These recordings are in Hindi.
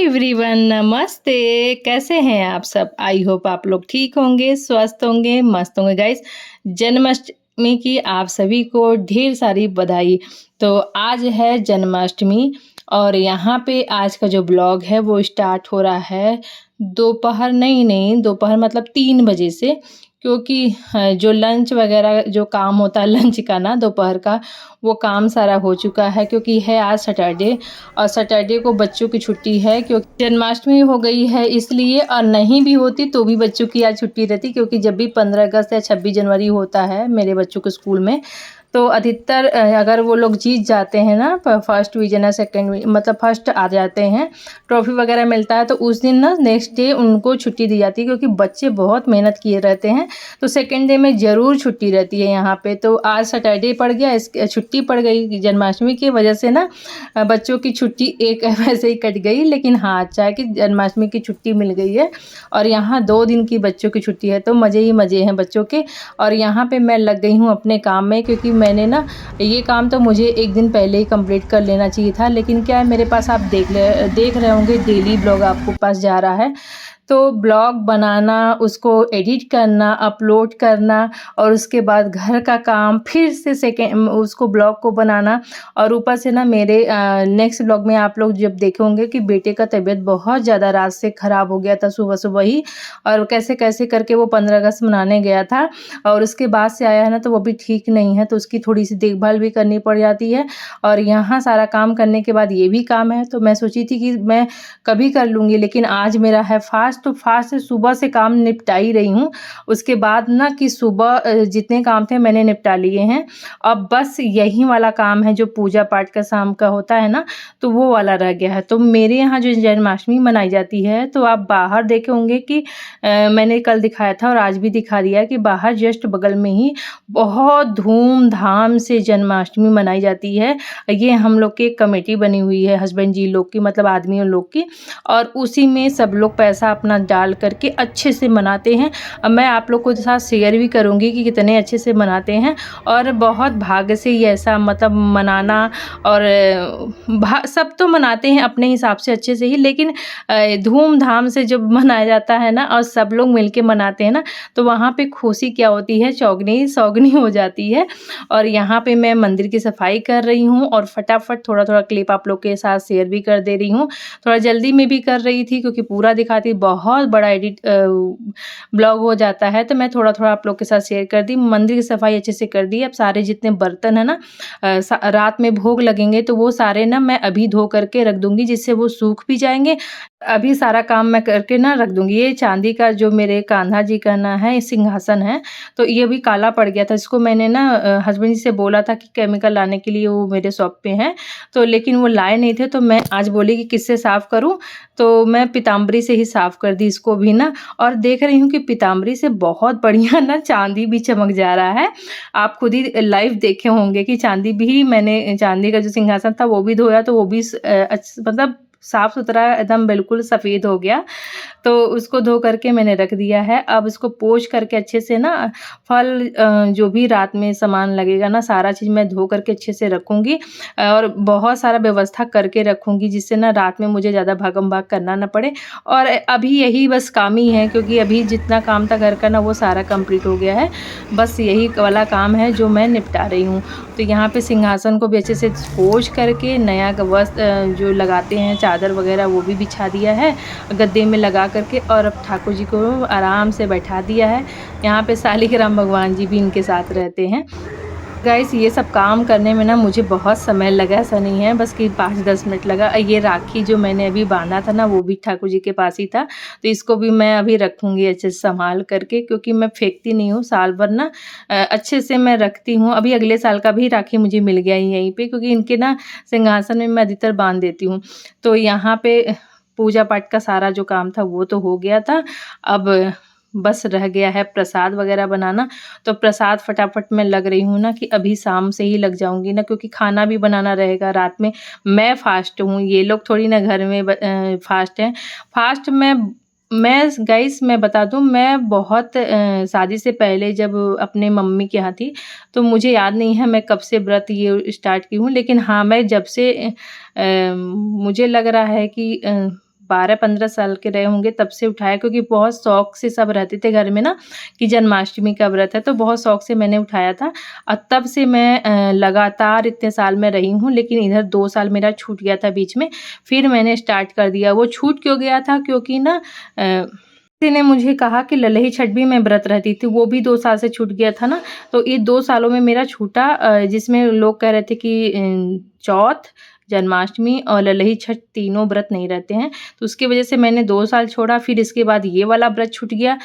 एवरीवन, नमस्ते। कैसे हैं आप सब? आई होप आप लोग ठीक होंगे, स्वस्थ होंगे, मस्त होंगे। गाइस, जन्माष्टमी की आप सभी को ढेर सारी बधाई। तो आज है जन्माष्टमी और यहाँ पे आज का जो ब्लॉग है वो स्टार्ट हो रहा है दोपहर, नहीं दोपहर मतलब 3 बजे से, क्योंकि जो लंच वगैरह जो काम होता है लंच का ना दोपहर का, वो काम सारा हो चुका है क्योंकि है आज सैटरडे और सैटरडे को बच्चों की छुट्टी है क्योंकि जन्माष्टमी हो गई है इसलिए। और नहीं भी होती तो भी बच्चों की आज छुट्टी रहती, क्योंकि जब भी 15 अगस्त या 26 जनवरी होता है मेरे बच्चों के स्कूल में, तो अधिकतर अगर वो लोग जीत जाते हैं ना, फर्स्ट डिवीज़न या सेकंड मतलब फर्स्ट आ जाते हैं, ट्रॉफी वगैरह मिलता है, तो उस दिन ना नेक्स्ट डे उनको छुट्टी दी जाती है क्योंकि बच्चे बहुत मेहनत किए रहते हैं। तो सेकंड डे में ज़रूर छुट्टी रहती है यहाँ पे। तो आज सैटरडे पड़ गया, इस छुट्टी पड़ गई जन्माष्टमी की वजह से ना, बच्चों की छुट्टी एक वैसे ही कट गई। लेकिन हाँ, अच्छा है कि जन्माष्टमी की छुट्टी मिल गई है और यहाँ 2 दिन की बच्चों की छुट्टी है, तो मज़े ही मज़े हैं बच्चों के। और यहाँ पे मैं लग गई हूँ अपने काम में, क्योंकि मैंने ना ये काम तो मुझे एक दिन पहले ही कंप्लीट कर लेना चाहिए था। लेकिन क्या है, मेरे पास आप देख रहे होंगे डेली ब्लॉग आपको पास जा रहा है, तो ब्लॉग बनाना, उसको एडिट करना, अपलोड करना और उसके बाद घर का काम, फिर से सेकेंड उसको ब्लॉग को बनाना। और ऊपर से ना मेरे नेक्स्ट ब्लॉग में आप लोग जब देखेंगे कि बेटे का तबीयत बहुत ज़्यादा रात से ख़राब हो गया था सुबह सुबह ही, और कैसे कैसे करके वो 15 अगस्त मनाने गया था और उसके बाद से आया है ना, तो वो भी ठीक नहीं है, तो उसकी थोड़ी सी देखभाल भी करनी पड़ जाती है। और यहाँ सारा काम करने के बाद ये भी काम है, तो मैं सोची थी कि मैं कभी कर लूँगी, लेकिन आज मेरा है फास्ट, तो फास्ट से सुबह से काम निपटा ही रही हूँ। उसके बाद ना कि सुबह जितने काम थे मैंने निपटा लिए हैं। अब बस यही वाला काम है जो पूजा पाठ का शाम का होता है ना, तो वो वाला रह गया है। तो मेरे यहाँ जो जन्माष्टमी मनाई जाती है, तो आप बाहर देखे होंगे कि मैंने कल दिखाया था और आज भी दिखा दिया कि बाहर जस्ट बगल में ही बहुत धूमधाम से जन्माष्टमी मनाई जाती है। ये हम लोग की एक कमेटी बनी हुई है, हस्बैंड जी लोग की, मतलब आदमियों लोग की, और उसी में सब लोग पैसा अपना डाल करके अच्छे से मनाते हैं। अब मैं आप लोग को साथ शेयर भी करूँगी कि कितने अच्छे से मनाते हैं। और बहुत भाग्य से ये ऐसा मतलब मनाना, और सब तो मनाते हैं अपने हिसाब से अच्छे से ही, लेकिन धूमधाम से जब मनाया जाता है ना और सब लोग मिलके मनाते हैं ना, तो वहाँ पे खुशी क्या होती है, चौगनी सौगनी हो जाती है। और यहाँ पे मैं मंदिर की सफाई कर रही हूँ और फटाफट थोड़ा थोड़ा क्लिप आप लोग के साथ शेयर भी कर दे रही हूँ। थोड़ा जल्दी में भी कर रही थी क्योंकि पूरा दिखाती बहुत बड़ा एडिट ब्लॉग हो जाता है, तो मैं थोड़ा थोड़ा आप लोग के साथ शेयर कर दी। मंदिर की सफाई अच्छे से कर दी। अब सारे जितने बर्तन है ना, रात में भोग लगेंगे, तो वो सारे ना मैं अभी धो करके रख दूंगी, जिससे वो सूख भी जाएंगे। अभी सारा काम मैं करके ना रख दूंगी। ये चांदी का जो मेरे कान्हा जी का ना है सिंहासन है, तो ये भी काला पड़ गया था। इसको मैंने ना हस्बैंड जी से बोला था कि केमिकल लाने के लिए, वो मेरे शॉप पे हैं, तो लेकिन वो लाए नहीं थे, तो मैं आज बोली कि किससे साफ़ करूं, तो मैं पीताम्बरी से ही साफ़ कर दी इसको भी ना। और देख रही हूँ कि पीताम्बरी से बहुत बढ़िया ना चांदी भी चमक जा रहा है। आप खुद ही लाइव देखे होंगे कि चांदी भी, मैंने चांदी का जो सिंहासन था वो भी धोया, तो वो भी मतलब साफ़ सुथरा एकदम बिल्कुल सफ़ेद हो गया। तो उसको धो करके मैंने रख दिया है। अब इसको पोंछ करके अच्छे से ना, फल जो भी रात में सामान लगेगा ना, सारा चीज़ मैं धो करके अच्छे से रखूँगी और बहुत सारा व्यवस्था करके रखूँगी, जिससे ना रात में मुझे ज़्यादा भागम-भाग करना ना पड़े। और अभी यही बस काम ही है, क्योंकि अभी जितना काम था घर का ना, वो सारा कंप्लीट हो गया है। बस यही वाला काम है जो मैं निपटा रही हूँ। तो यहाँ पे सिंहासन को भी अच्छे से पोंछ करके नया वस्त्र जो लगाते हैं, चादर वगैरह, वो भी बिछा दिया है गद्दे में लगा करके, और अब ठाकुर जी को आराम से बैठा दिया है। यहाँ पे सालिग्राम भगवान जी भी इनके साथ रहते हैं। गाइस, ये सब काम करने में ना मुझे बहुत समय लगा, ऐसा नहीं है बस कि 5-10 मिनट लगा। ये राखी जो मैंने अभी बांधा था ना, वो भी ठाकुर जी के पास ही था, तो इसको भी मैं अभी रखूँगी अच्छे से संभाल करके, क्योंकि मैं फेंकती नहीं हूँ, साल भर ना अच्छे से मैं रखती हूँ। अभी अगले साल का भी राखी मुझे मिल गया यहीं पे, क्योंकि इनके ना सिंहासन में मैं अधिकतर बांध देती हूँ। तो यहाँ पे पूजा पाठ का सारा जो काम था वो तो हो गया था। अब बस रह गया है प्रसाद वगैरह बनाना। तो प्रसाद फटाफट मैं लग रही हूँ ना कि अभी शाम से ही लग जाऊँगी ना, क्योंकि खाना भी बनाना रहेगा रात में। मैं फ़ास्ट हूँ, ये लोग थोड़ी ना घर में फ़ास्ट हैं। फ़ास्ट मैं गाइस मैं बता दूँ, मैं बहुत शादी से पहले जब अपने मम्मी के यहाँ थी, तो मुझे याद नहीं है मैं कब से व्रत ये स्टार्ट की हूँ। लेकिन हाँ, मैं जब से मुझे लग रहा है कि 12-15 साल के रहे होंगे तब से उठाया, क्योंकि बहुत शौक से सब रहते थे घर में ना कि जन्माष्टमी का व्रत है, तो बहुत शौक से मैंने उठाया था। और तब से मैं लगातार इतने साल में रही हूँ, लेकिन इधर 2 साल मेरा छूट गया था बीच में, फिर मैंने स्टार्ट कर दिया। वो छूट क्यों गया था, क्योंकि ना किसी ने मुझे कहा कि ललही छठ भी मैं व्रत रहती थी, वो भी 2 साल से छूट गया था ना, तो ये 2 सालों में मेरा छूटा, जिसमें लोग कह रहे थे कि चौथ, जन्माष्टमी और ललही छठ तीनों व्रत नहीं रहते हैं, तो उसकी वजह से मैंने 2 साल छोड़ा। फिर इसके बाद ये वाला व्रत छूट गया।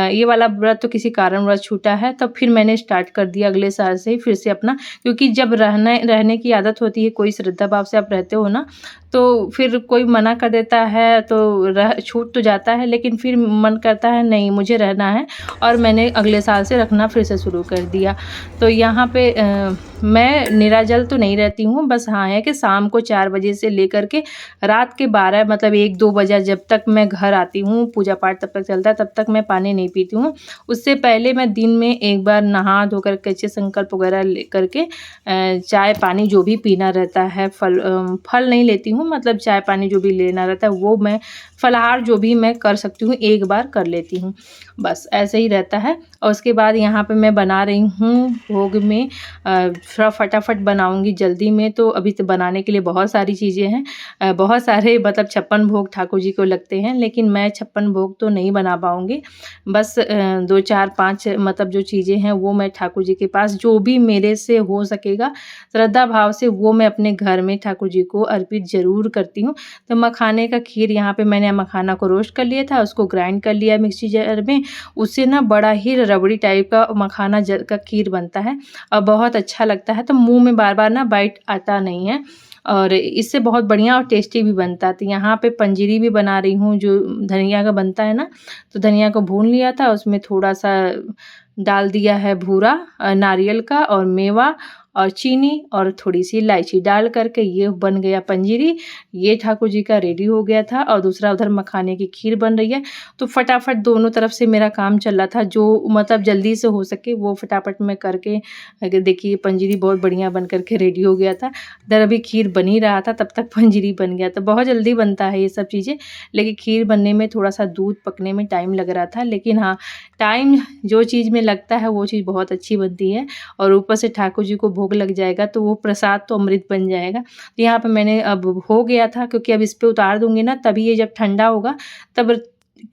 ये वाला व्रत तो किसी कारणवश छूटा है, तब फिर मैंने स्टार्ट कर दिया अगले साल से ही फिर से अपना, क्योंकि जब रहने की आदत होती है, कोई श्रद्धा भाव से आप रहते हो ना, तो फिर कोई मना कर देता है तो छूट तो जाता है, लेकिन फिर मन करता है नहीं मुझे रहना है, और मैंने अगले साल से रखना फिर से शुरू कर दिया। तो यहाँ पे मैं निराजल तो नहीं रहती हूँ, बस हाँ है कि शाम को 4 बजे से लेकर के रात के 12 मतलब 1-2 बजे जब तक मैं घर आती हूँ, पूजा पाठ तब तक चलता है, तब तक मैं पानी नहीं पीती हूँ। उससे पहले मैं दिन में एक बार नहा धोकर के अच्छे संकल्प वगैरह लेकर के चाय पानी जो भी पीना रहता है, फल नहीं लेती हूँ, मतलब चाय पानी जो भी लेना रहता है वो मैं फलाहार जो भी मैं कर सकती हूँ एक बार कर लेती हूँ, बस ऐसे ही रहता है। और उसके बाद यहाँ पे मैं बना रही हूँ भोग में, थोड़ा फटाफट बनाऊँगी जल्दी में, तो अभी तो बनाने के लिए बहुत सारी चीज़ें हैं, बहुत सारे मतलब 56 भोग ठाकुर जी को लगते हैं, लेकिन मैं 56 भोग तो नहीं बना पाऊँगी, बस 2 4 5 मतलब जो चीज़ें हैं वो मैं ठाकुर जी के पास जो भी मेरे से हो सकेगा श्रद्धा भाव से वो मैं अपने घर में ठाकुर जी को अर्पित ज़रूर करती हूँ। तो मखाने का खीर, यहाँ पे मैंने मखाना को रोस्ट कर लिया था, उसको ग्राइंड कर लिया मिक्सी जार में, उससे ना बड़ा ही रबड़ी टाइप का मखाना का खीर बनता है और बहुत अच्छा लगता है, तो मुँह में बार-बार ना बाइट आता नहीं है और इससे बहुत बढ़िया और टेस्टी भी बनता है। तो यहाँ पे पंजीरी भी बना रही हूँ जो धनिया का बनता है ना, तो धनिया को भून लिया था, उसमें थोड़ा-सा डाल दिया है भूरा नारियल का और मेवा और चीनी और थोड़ी-सी इलायची डाल कर के ये बन गया पंजीरी। ये ठाकुर जी का रेडी हो गया था और दूसरा उधर मखाने की खीर बन रही है। तो फटाफट दोनों तरफ से मेरा काम चल रहा था, जो मतलब जल्दी से हो सके वो फटाफट मैं करके देखिए पंजीरी बहुत बढ़िया बन कर के रेडी हो गया था। इधर अभी खीर बन ही रहा था तब तक पंजीरी बन गया। तो बहुत जल्दी बनता है ये सब चीज़ें, लेकिन खीर बनने में थोड़ा-सा दूध पकने में टाइम लग रहा था। लेकिन हाँ, टाइम जो चीज़ में लगता है वो चीज़ बहुत अच्छी बनती है और ऊपर से ठाकुर जी को भोग लग जाएगा तो वो प्रसाद तो अमृत बन जाएगा। तो यहाँ पे मैंने अब हो गया था, क्योंकि अब इस पे उतार दूँगी ना तभी ये जब ठंडा होगा तब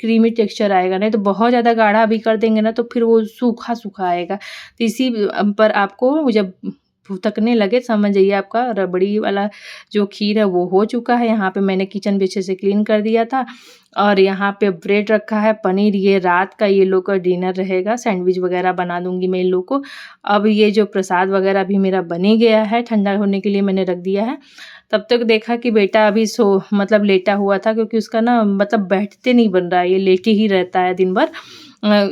क्रीमी टेक्सचर आएगा, नहीं तो बहुत ज़्यादा गाढ़ा अभी कर देंगे ना तो फिर वो सूखा-सूखा आएगा। तो इसी पर आपको जब फुदकने लगे समझ जाइए आपका रबड़ी वाला जो खीर है वो हो चुका है। यहाँ पे मैंने किचन भी अच्छे से क्लीन कर दिया था और यहाँ पे ब्रेड रखा है, पनीर, ये रात का ये लोग का डिनर रहेगा, सैंडविच वगैरह बना दूँगी मैं इन लोग को। अब ये जो प्रसाद वगैरह भी मेरा बन ही गया है, ठंडा होने के लिए मैंने रख दिया है। तब तक देखा कि बेटा अभी मतलब लेटा हुआ था, क्योंकि उसका ना मतलब बैठते नहीं बन रहा है, ये लेटे ही रहता है दिन भर।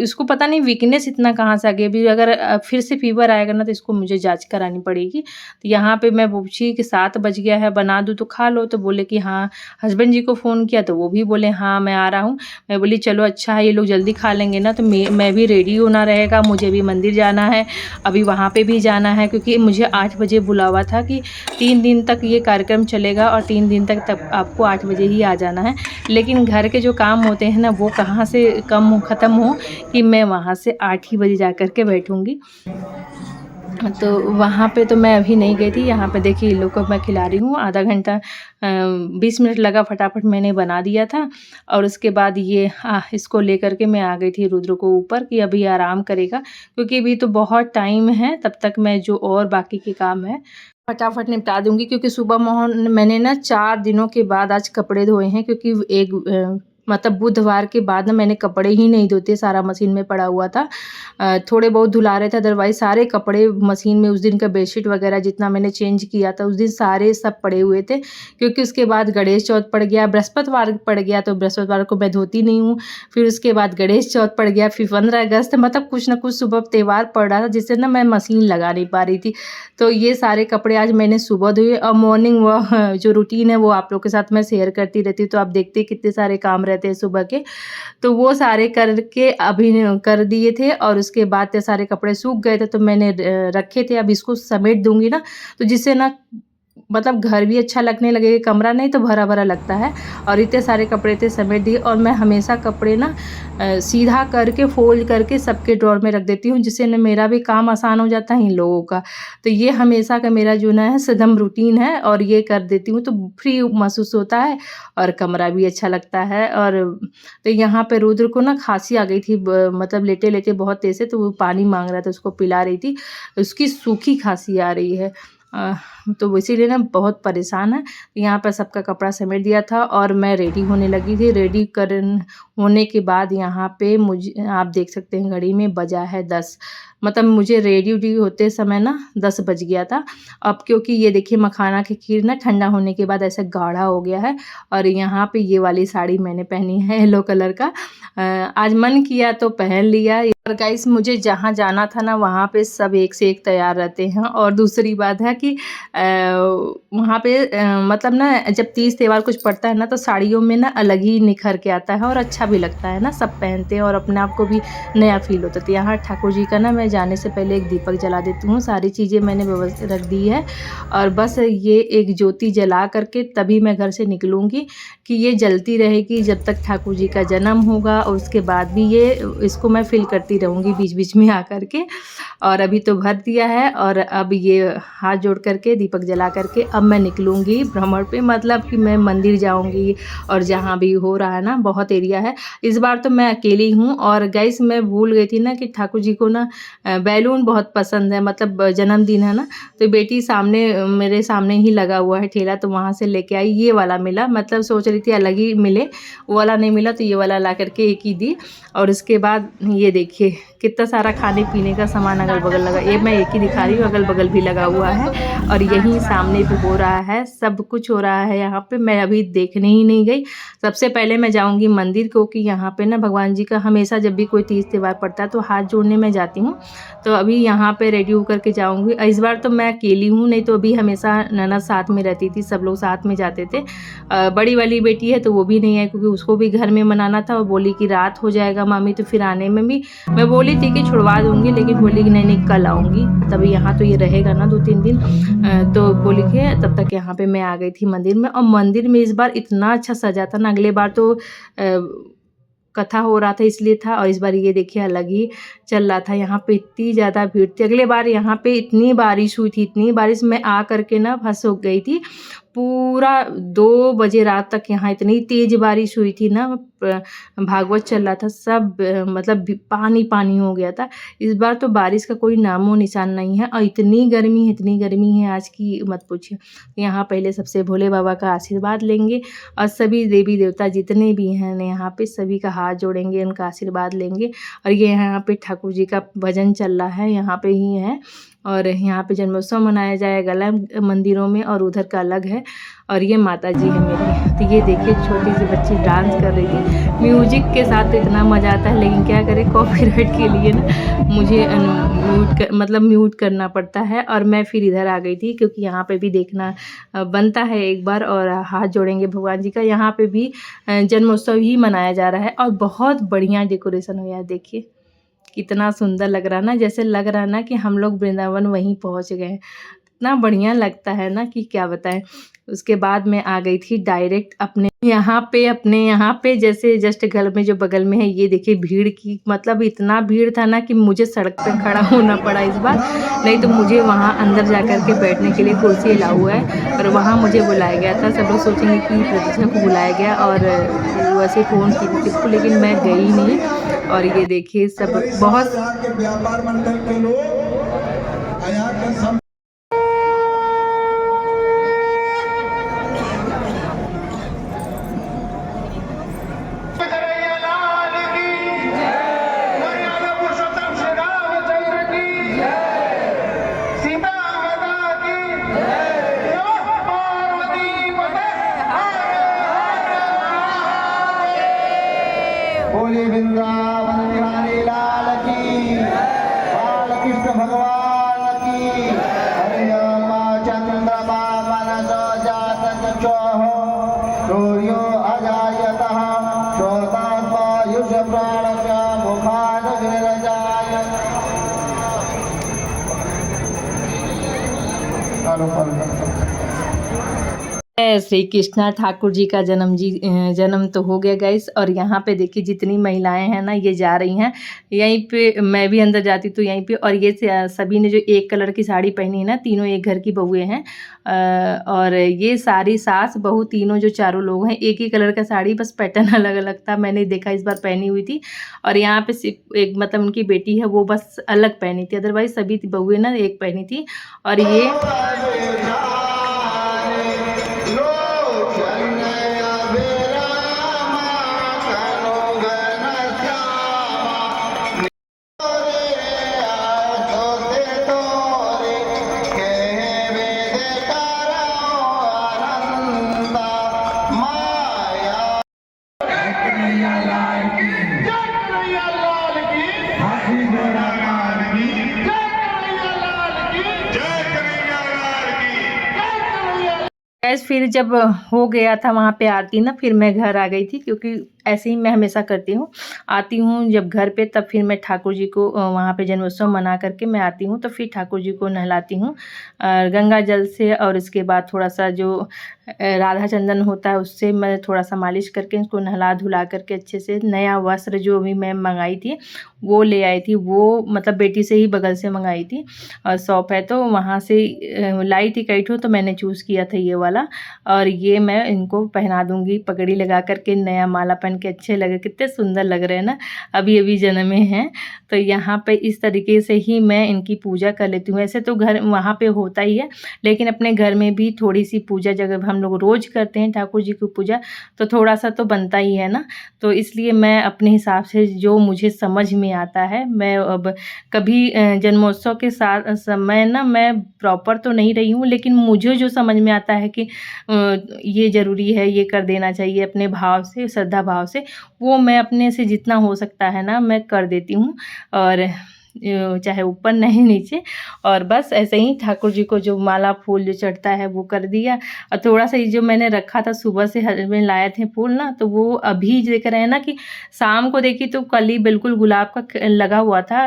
इसको पता नहीं वीकनेस इतना कहाँ से आ गया, अभी अगर फिर से फ़ीवर आएगा ना तो इसको मुझे जाँच करानी पड़ेगी। तो यहाँ पे मैं पूछी कि 7 बज गया है, बना दूँ तो खा लो? तो बोले कि हाँ, हस्बैंड जी को फ़ोन किया तो वो भी बोले हाँ, मैं आ रहा हूँ। मैं बोली चलो अच्छा है, ये लोग जल्दी खा लेंगे ना तो मैं भी रेडी होना रहेगा, मुझे भी मंदिर जाना है, अभी वहाँ पे भी जाना है, क्योंकि मुझे 8 बजे बुलावा था कि 3 दिन तक ये कार्यक्रम चलेगा और 3 दिन तक तब आपको 8 बजे ही आ जाना है। लेकिन घर के जो काम होते हैं ना वो कहाँ से ख़त्म हो कि मैं वहाँ से 8 ही बजे जा कर के बैठूँगी। तो वहाँ पे तो मैं अभी नहीं गई थी, यहाँ पे देखिए इन लोग को मैं खिला रही हूँ, आधा घंटा 20 मिनट लगा, फटाफट मैंने बना दिया था। और उसके बाद ये इसको लेकर के मैं आ गई थी रुद्र को ऊपर कि अभी आराम करेगा, क्योंकि अभी तो बहुत टाइम है, तब तक मैं जो और बाकी के काम है फटाफट निपटा दूँगी। क्योंकि सुबह मैंने ना 4 दिनों के बाद आज कपड़े धोए हैं, क्योंकि मतलब बुधवार के बाद ना मैंने कपड़े ही नहीं धोते, सारा मशीन में पड़ा हुआ था। थोड़े बहुत धुला रहे थे, अदरवाइज़ सारे कपड़े मशीन में उस दिन का बेडशीट वगैरह जितना मैंने चेंज किया था उस दिन सारे सब पड़े हुए थे। क्योंकि उसके बाद गणेश चौथ पड़ गया, बृहस्पतिवार पड़ गया, तो बृहस्पतिवार को मैं धोती नहीं हूँ। फिर उसके बाद गणेश चौथ पड़ गया, फिर 15 अगस्त, मतलब कुछ ना कुछ सुबह त्योहार पड़ रहा था जिससे ना मैं मशीन लगा नहीं पा रही थी। तो ये सारे कपड़े आज मैंने सुबह धोए और मॉर्निंग जो रूटीन है वो आप लोग के साथ मैं शेयर करती रहती हूँ, तो आप देखते हैं कितने सारे काम रहते हैं सुबह के। तो वो सारे करके अभी कर दिए थे और उसके बाद ये सारे कपड़े सूख गए थे तो मैंने रखे थे। अब इसको समेट दूँगी ना तो जिससे ना मतलब घर भी अच्छा लगने लगेगा, कमरा नहीं तो भरा भरा लगता है। और इतने सारे कपड़े थे समेट दिए। और मैं हमेशा कपड़े ना सीधा करके फोल्ड करके सबके ड्रॉर में रख देती हूँ, जिससे ना मेरा भी काम आसान हो जाता है इन लोगों का। तो ये हमेशा का मेरा जो ना है सदम रूटीन है, और ये कर देती हूँ तो फ्री महसूस होता है और कमरा भी अच्छा लगता है। और तो यहाँ पे रुद्र को ना खांसी आ गई थी, मतलब लेटे लेटे बहुत तेज से, तो वो पानी मांग रहा था, उसको पिला रही थी। उसकी सूखी खांसी आ रही है, तो इसीलिए ना बहुत परेशान है। यहाँ पर सबका कपड़ा समेट दिया था और मैं रेडी होने लगी थी। रेडी कर होने के बाद यहाँ पे मुझे आप देख सकते हैं घड़ी में बजा है 10, मतलब मुझे रेडी उडी होते समय ना 10 बज गया था। अब क्योंकि ये देखिए मखाना की खीर ना ठंडा होने के बाद ऐसा गाढ़ा हो गया है। और यहाँ पे ये वाली साड़ी मैंने पहनी है येलो कलर का, आज मन किया तो पहन लिया। और गाइस मुझे जहाँ जाना था ना वहाँ पे सब एक से एक तैयार रहते हैं। और दूसरी बात है कि वहाँ पे मतलब ना जब तीज त्यौहार कुछ पड़ता है ना तो साड़ियों में ना अलग ही निखर के आता है और अच्छा भी लगता है ना, सब पहनते हैं और अपने आप को भी नया फील होता है। तो यहाँ ठाकुर जी का ना मैं जाने से पहले एक दीपक जला देती हूँ, सारी चीज़ें मैंने व्यवस्थित रख दी है। और बस ये एक ज्योति जला करके तभी मैं घर से निकलूँगी, कि ये जलती रहेगी जब तक ठाकुर जी का जन्म होगा। और उसके बाद भी ये इसको मैं फिल करती रहूँगी बीच बीच में आकर के। और अभी तो भर दिया है और अब ये हाथ जोड़ करके दीपक जला करके अब मैं निकलूँगी भ्रमण पे, मतलब कि मैं मंदिर जाऊँगी। और जहाँ भी हो रहा है ना, बहुत एरिया है, इस बार तो मैं अकेली हूँ। और गाइस मैं भूल गई थी ना कि ठाकुर जी को ना बैलून बहुत पसंद है, मतलब जन्मदिन है ना, तो बेटी सामने मेरे सामने ही लगा हुआ है ठेला, तो वहाँ से लेके आई। ये वाला मिला, मतलब सोच रही थी अलग ही मिले, वो वाला नहीं मिला तो ये वाला ला करके एक ही दी। और उसके बाद ये देखिए कितना सारा खाने पीने का सामान अगल बगल लगा, ये मैं एक ही दिखा रही हूँ, अगल बगल भी लगा हुआ है। और यहीं सामने भी हो रहा है, सब कुछ हो रहा है यहाँ पे। मैं अभी देखने ही नहीं गई, सबसे पहले मैं जाऊँगी मंदिर, क्योंकि यहाँ पे ना भगवान जी का हमेशा जब भी कोई तीज त्यौहार पड़ता है तो हाथ जोड़ने में जाती हूँ। तो अभी यहाँ पे रेडी होकर के जाऊँगी। इस बार तो मैं अकेली हूँ, नहीं तो अभी हमेशा ननद साथ में रहती थी, सब लोग साथ में जाते थे। बड़ी वाली बेटी है तो वो भी नहीं है, क्योंकि उसको भी घर में मनाना था। और बोली कि रात हो जाएगा मामी, तो फिर आने में भी मैं बोली थी कि छुड़वा दूँगी, लेकिन बोली कि नहीं नहीं कल आऊँगी, तभी यहाँ तो ये रहेगा ना 2-3 दिन। तो बोली कि तब तक यहाँ पे मैं आ गई थी मंदिर में। और मंदिर में इस बार इतना अच्छा सजा था ना, अगले बार तो कथा हो रहा था इसलिए था, और इस बार ये देखिए अलग ही चल रहा था। यहाँ पे इतनी ज़्यादा भीड़ थी, अगले बार यहाँ पे इतनी बारिश हुई थी, इतनी बारिश में आ करके ना फंस हो गई थी। पूरा 2 बजे रात तक यहाँ इतनी तेज बारिश हुई थी ना, भागवत चल रहा था, सब मतलब पानी पानी हो गया था। इस बार तो बारिश का कोई नामो निशान नहीं है। और इतनी गर्मी है आज की मत पूछिए। यहाँ पहले सबसे भोले बाबा का आशीर्वाद लेंगे और सभी देवी देवता जितने भी हैं यहाँ पे सभी का हाथ जोड़ेंगे, उनका आशीर्वाद लेंगे। और ये यहाँ पे ठाकुर जी का भजन चल रहा है, यहाँ पे ही है। और यहाँ पे जन्मोत्सव मनाया जाएगा अलग मंदिरों में, और उधर का अलग है। और ये माता जी है मेरी। तो ये देखिए छोटी सी बच्ची डांस कर रही थी म्यूजिक के साथ, तो इतना मज़ा आता है। लेकिन क्या करें, कॉपीराइट के लिए ना मुझे म्यूट करना पड़ता है। और मैं फिर इधर आ गई थी, क्योंकि यहाँ पे भी देखना बनता है एक बार। और हाथ जोड़ेंगे भगवान जी का, यहाँ पे भी जन्मोत्सव ही मनाया जा रहा है। और बहुत बढ़िया डेकोरेशन हुआ है, देखिए कितना सुंदर लग रहा है ना, जैसे लग रहा है ना कि हम लोग वृंदावन वहीं पहुंच गए। इतना बढ़िया लगता है ना कि क्या बताएं। उसके बाद मैं आ गई थी डायरेक्ट अपने यहाँ पे जैसे जस्ट घर में जो बगल में है, ये देखिए भीड़ की, मतलब इतना भीड़ था ना कि मुझे सड़क पे खड़ा होना पड़ा इस बार। नहीं तो मुझे वहाँ अंदर जा कर के बैठने के लिए कुर्सी अलाउ हुआ है, और वहाँ मुझे बुलाया गया था। सब लोग सोचेंगे कि प्रतीक्षा को बुलाया गया और वैसे फ़ोन की थी सबको, लेकिन मैं गई नहीं। और ये देखिए सब बहुत व्यापार मंडल के लोग वृंदावन बिहारी लाल की, बालकृष्ण भगवान की। हरे चंद्रमा मनस जात सूर्यो अजायतः श्रोतायुष प्राणच मुखाद विरजाय। जय श्री कृष्णा। ठाकुर जी का जन्म तो हो गया गाइस। और यहाँ पे देखिए जितनी महिलाएं हैं ना ये जा रही हैं यहीं पे, मैं भी अंदर जाती तो यहीं पे। और ये सभी ने जो एक कलर की साड़ी पहनी है ना, तीनों एक घर की बहुएं हैं। और ये सारी सास बहू तीनों जो चारों लोग हैं एक ही कलर का साड़ी, बस पैटर्न अलग अलग था। मैंने देखा इस बार पहनी हुई थी। और यहाँ पे सिर्फ एक मतलब उनकी बेटी है वो बस अलग पहनी थी, अदरवाइज सभी बहुएं ना एक पहनी थी। और ये फिर जब हो गया था वहाँ पे आरती ना, फिर मैं घर आ गई थी, क्योंकि ऐसे ही मैं हमेशा करती हूँ। आती हूँ जब घर पे तब फिर मैं ठाकुर जी को वहाँ पे जन्मोत्सव मना करके मैं आती हूँ, तो फिर ठाकुर जी को नहलाती हूँ गंगा जल से। और उसके बाद थोड़ा सा जो राधा चंदन होता है उससे मैं थोड़ा सा मालिश करके उसको नहला धुला करके अच्छे से, नया वस्त्र जो भी मैं मंगाई थी वो ले आई थी। वो मतलब बेटी से ही बगल से मंगाई थी, और शॉप है तो वहाँ से लाई थी कई ठो, तो मैंने चूज़ किया था ये वाला। और ये मैं इनको पहना दूंगी, पगड़ी लगा करके नया माला पहन के अच्छे लगे, कितने सुंदर लग रहे हैं ना, अभी अभी जन्मे हैं। तो यहाँ पे इस तरीके से ही मैं इनकी पूजा कर लेती हूँ। ऐसे तो घर वहाँ पे होता ही है, लेकिन अपने घर में भी थोड़ी सी पूजा, जगह हम लोग रोज़ करते हैं ठाकुर जी की पूजा, तो थोड़ा सा तो बनता ही है ना। तो इसलिए मैं अपने हिसाब से जो मुझे समझ में आता है, मैं अब कभी जन्मोत्सव के साथ समय ना मैं प्रॉपर तो नहीं रही हूँ, लेकिन मुझे जो समझ में आता है कि ये ज़रूरी है, ये कर देना चाहिए अपने भाव से, श्रद्धा भाव से, वो मैं अपने से जितना हो सकता है ना मैं कर देती हूँ। और चाहे ऊपर नहीं नीचे, और बस ऐसे ही ठाकुर जी को जो माला फूल जो चढ़ता है वो कर दिया। और थोड़ा सा ये जो मैंने रखा था सुबह से हस्बैंड लाए थे फूल ना, तो वो अभी देख रहे हैं ना कि शाम को देखी तो कली बिल्कुल गुलाब का लगा हुआ था,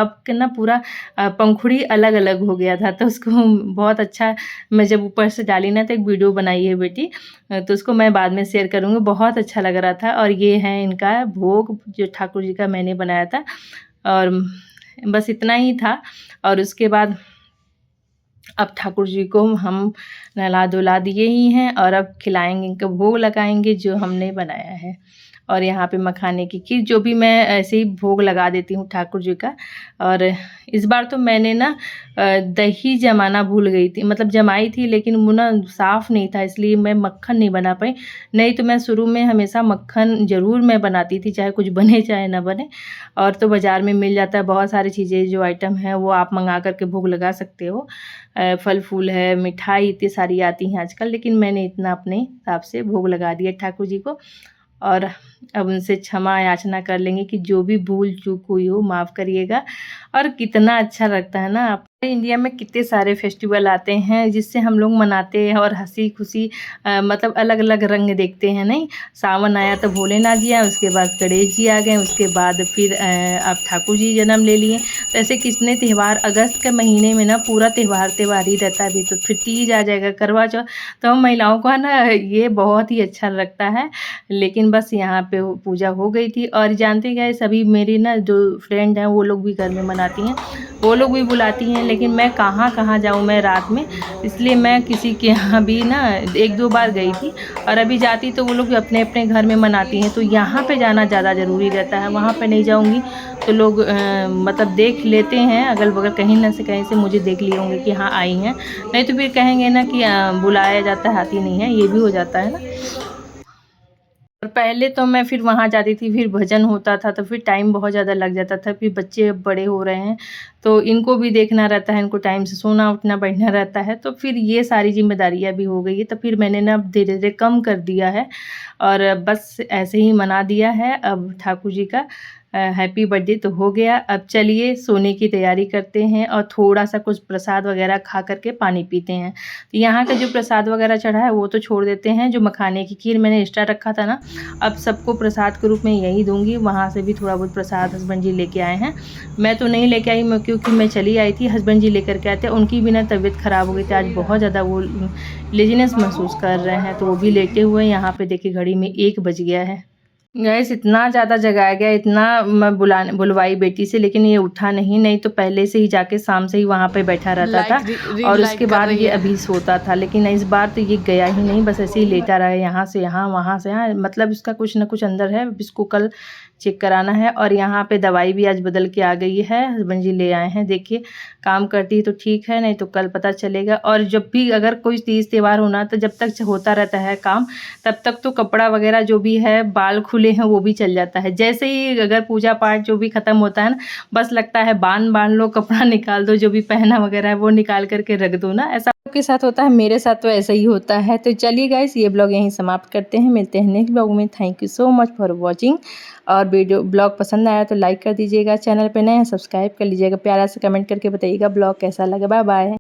अब के ना पूरा पंखुड़ी अलग अलग हो गया था। तो उसको बहुत अच्छा, मैं जब ऊपर से डाली ना तो एक वीडियो बनाई है बेटी, तो उसको मैं बाद में शेयर करूँगी, बहुत अच्छा लग रहा था। और ये है इनका भोग जो ठाकुर जी का मैंने बनाया था, और बस इतना ही था। और उसके बाद अब ठाकुर जी को हम नहला धुला दिए ही हैं, और अब खिलाएंगे, इनको भोग लगाएंगे जो हमने बनाया है। और यहाँ पे मखाने की खीर जो भी मैं ऐसे ही भोग लगा देती हूँ ठाकुर जी का। और इस बार तो मैंने ना दही जमाना भूल गई थी, मतलब जमाई थी लेकिन वो ना साफ़ नहीं था, इसलिए मैं मक्खन नहीं बना पाई। नहीं तो मैं शुरू में हमेशा मक्खन ज़रूर मैं बनाती थी, चाहे कुछ बने चाहे ना बने। और तो बाज़ार में मिल जाता है बहुत सारी चीज़ें, जो आइटम है वो आप मंगा करके भोग लगा सकते हो। फल फूल है, मिठाई इतनी सारी आती हैं आजकल, लेकिन मैंने इतना अपने हिसाब से भोग लगा दिया ठाकुर जी को। और अब उनसे क्षमा याचना कर लेंगे कि जो भी भूल चूक हुई हो माफ़ करिएगा। और कितना अच्छा लगता है ना, आप इंडिया में कितने सारे फेस्टिवल आते हैं जिससे हम लोग मनाते हैं और हंसी खुशी मतलब अलग अलग रंग देखते हैं। नहीं, सावन आया तो भोलेनाथ जी आए, उसके बाद गणेश जी आ गए, उसके बाद फिर अब ठाकुर जी जन्म ले लिए। तो ऐसे कितने त्यौहार, अगस्त के महीने में ना पूरा त्यौहार ही रहता है। अभी तो फिर तीज आ जाएगा, करवा चौथ। तो हम महिलाओं को है ना ये बहुत ही अच्छा लगता है। लेकिन बस यहाँ पे पूजा हो गई थी। और जानते गए सभी मेरी ना जो फ्रेंड हैं वो लोग भी घर में मनाती हैं, वो लोग भी बुलाती हैं, लेकिन मैं कहाँ कहाँ जाऊँ मैं रात में, इसलिए मैं किसी के यहाँ भी ना 1-2 बार गई थी। और अभी जाती तो वो लोग भी अपने अपने घर में मनाती हैं, तो यहाँ पे जाना ज़्यादा ज़रूरी रहता है। वहाँ पे नहीं जाऊँगी तो लोग मतलब देख लेते हैं, अगल बगल कहीं ना से कहीं से मुझे देख लिए होंगे कि हाँ आई हैं, नहीं तो फिर कहेंगे ना कि बुलाया जाता है आती नहीं है, ये भी हो जाता है ना। और पहले तो मैं फिर वहाँ जाती थी, फिर भजन होता था, तो फिर टाइम बहुत ज़्यादा लग जाता था। फिर बच्चे अब बड़े हो रहे हैं तो इनको भी देखना रहता है, इनको टाइम से सोना उठना बैठना रहता है, तो फिर ये सारी जिम्मेदारियाँ भी हो गई है। तो फिर मैंने ना अब धीरे धीरे कम कर दिया है, और बस ऐसे ही मना दिया है अब ठाकुर जी का। हैप्पी बर्थडे तो हो गया। अब चलिए सोने की तैयारी करते हैं और थोड़ा सा कुछ प्रसाद वगैरह खा करके पानी पीते हैं। तो यहाँ का जो प्रसाद वगैरह चढ़ा है वो तो छोड़ देते हैं, जो मखाने की खीर मैंने एक्स्ट्रा रखा था ना, अब सबको प्रसाद के रूप में यही दूंगी। वहाँ से भी थोड़ा बहुत प्रसाद हस्बैंड जी लेके आए हैं, मैं तो नहीं लेके आई, क्योंकि मैं चली आई थी, हस्बैंड जी लेकर के आए थे। उनकी भी ना तबीयत ख़राब हो गई थी, आज बहुत ज़्यादा वो लेजीनेस महसूस कर रहे हैं, तो वो भी लेटे हुए। यहाँ पे देखिए घड़ी में 1 बज गया है। गैस इतना ज़्यादा जगाया गया, इतना मैं बुलवाई बेटी से, लेकिन ये उठा नहीं तो पहले से ही जाके शाम से ही वहाँ पे बैठा रहता था और उसके बाद ये अभी सोता था। लेकिन इस बार तो ये गया ही नहीं, बस ऐसे ही लेटा रहा, यहाँ से यहाँ वहाँ से यहाँ, मतलब इसका कुछ ना कुछ अंदर है, इसको कल चेक कराना है। और यहाँ पे दवाई भी आज बदल के आ गई है, हस्बैंड जी ले आए हैं। देखिए काम करती है तो ठीक है, नहीं तो कल पता चलेगा। और जब भी अगर कोई तीज त्यौहार होना, तो जब तक होता रहता है काम, तब तक तो कपड़ा वगैरह जो भी है, बाल खुले हैं वो भी चल जाता है। जैसे ही अगर पूजा पाठ जो भी ख़त्म होता है ना, बस लगता है बांध लो, कपड़ा निकाल दो, जो भी पहना वगैरह है वो निकाल करके रख दो ना। ऐसा आपके साथ होता है, मेरे साथ तो ऐसा ही होता है। तो चलिए गाइस, ये ब्लॉग यहीं समाप्त करते हैं, मिलते हैं नेक्स्ट ब्लॉग में। Thank you so much for watching. और वीडियो ब्लॉग पसंद आया तो लाइक कर दीजिएगा, चैनल पे नए हैं सब्सक्राइब कर लीजिएगा, प्यारा से कमेंट करके बताइएगा ब्लॉग कैसा लगा। Bye bye.